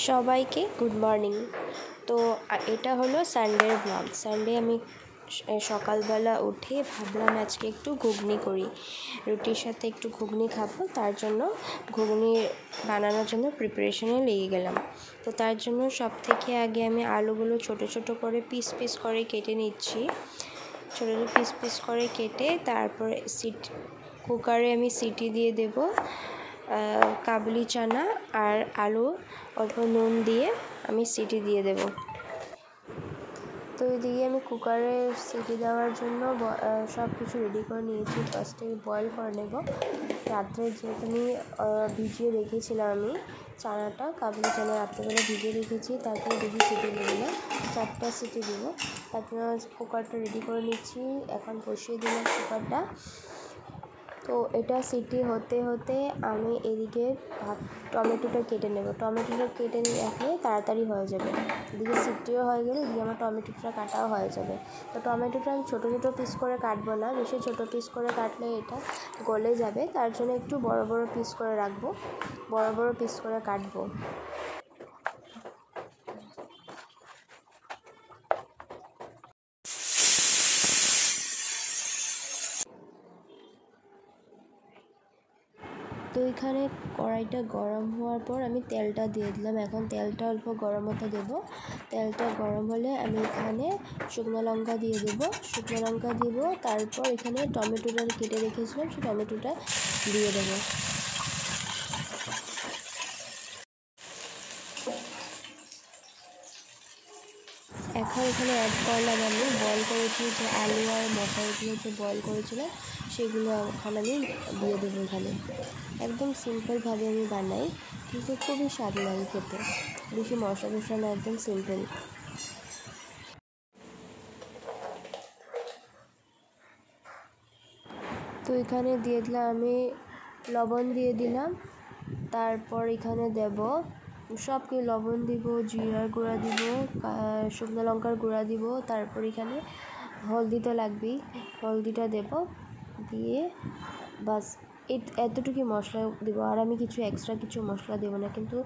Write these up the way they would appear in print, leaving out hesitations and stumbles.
সবাইকে good morning. তো এটা হলো সানডের ব্লগ। সানডে আমি সকালবেলা উঠে ভাবলাম আজকে একটু ঘুগনি করি, রুটির সাথে একটু ঘুগনি খাবো। তার জন্য ঘুগনি বানানোর জন্য প্রিপারেশনে লেগে গেলাম। তো তার জন্য সব থেকে আগে আমি আলুগুলো ছোট ছোট করে পিস করে কেটে নিচ্ছি। ছোটো পিস করে কেটে তারপর কুকারে আমি সিটি দিয়ে দেব কাবুলি চানা আর আলু, অল্প নুন দিয়ে আমি সিটি দিয়ে দেব। তো এদিকে আমি কুকারে সিটি দেওয়ার জন্য সব কিছু রেডি করে নিয়েছি। ফার্স্টে বয়েল করে নেব। রাত্রে যেহেতু আমি ভিজিয়ে রেখেছিলাম, আমি চানাটা কাবুলি চানা রাত্রেবেলা ভিজিয়ে রেখেছি। তারপরে দেখি সিটি দেবো না, 4টা সিটি দেবো। তারপর কুকারটা রেডি করে নিচ্ছি। এখন বসিয়ে দিলাম কুকারটা। তো এটা সিটি হতে হতে আমি এদিকে টমেটোটা কেটে নেব। টমেটোটা কেটে রাখলে তাড়াতাড়ি হয়ে যাবে। এদিকে সিটিও হয়ে গেলে এদিকে আমার টমেটোটা কাটাও হয়ে যাবে। তো টমেটোটা আমি ছোটো ছোটো পিস করে কাটবো না, বেশি ছোটো পিস করে কাটলে এটা গলে যাবে। তার জন্য একটু বড় বড় পিস করে রাখবো, বড় বড় পিস করে কাটবো। তো এখানে কড়াইটা গরম হওয়ার পর আমি তেলটা দিয়ে দিলাম। এখন তেলটা অল্প গরম হতে দেবো। তেলটা গরম হলে আমি এখানে শুকনো লঙ্কা দিয়ে দেবো। শুকনো লঙ্কা দিব, তারপর এখানে টমেটোটা কেটে রেখেছিলাম, সেই টমেটোটা দিয়ে দেবো। এখন এখানে অ্যাড করলাম আমি বয়েল করেছি যে আলু আর মটরগুলো যে বয়েল করেছিলাম, সেগুলো এখন আমি দিয়ে দেবো এখানে। একদম সিম্পলভাবে আমি বানাই, কিন্তু খুবই স্বাদ লাগে খেতে। বেশি মশলা না, একদম সিম্পল। তো এখানে দিয়ে দিলাম আমি লবণ দিয়ে দিলাম। তারপর এখানে দেব সবকে লবণ দিব, জিরার গুঁড়া দিব, শুকনো লঙ্কার গুঁড়া দিব। তারপর এখানে হলদি তো লাগবেই, হলদিটা দেব। দিয়ে বাস এতটুকুই মশলা দেবো। আর আমি কিছু এক্সট্রা কিছু মশলা দেবো না, কিন্তু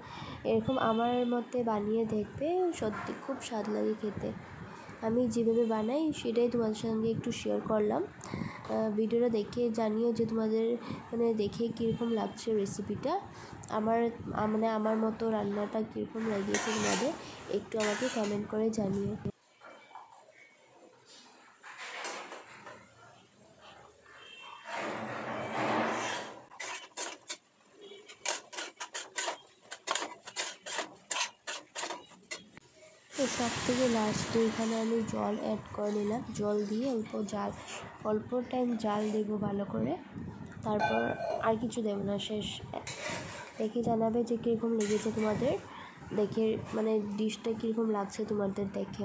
এরকম আমার মতে বানিয়ে দেখবে, সত্যি খুব স্বাদ লাগে খেতে। আমি যেভাবে বানাই সেটাই তোমাদের সঙ্গে একটু শেয়ার করলাম। ভিডিওটা দেখে জানিও যে তোমাদের দেখে কীরকম লাগছে রেসিপিটা। আমার মতো রান্নাটা কীরকম লাগিয়েছে তোমাদের, একটু আমাকে কমেন্ট করে জানিও। তো সব থেকে লাস্টে এখানে আমি জল অ্যাড করে নিলাম। জল দিয়ে অল্প টাইম জাল দেবো ভালো করে। তারপর আর কিছু দেবো না, শেষ। দেখে জানাবে যে কীরকম লেগেছে তোমাদের, দেখে ডিশটা কীরকম লাগছে তোমাদের দেখে।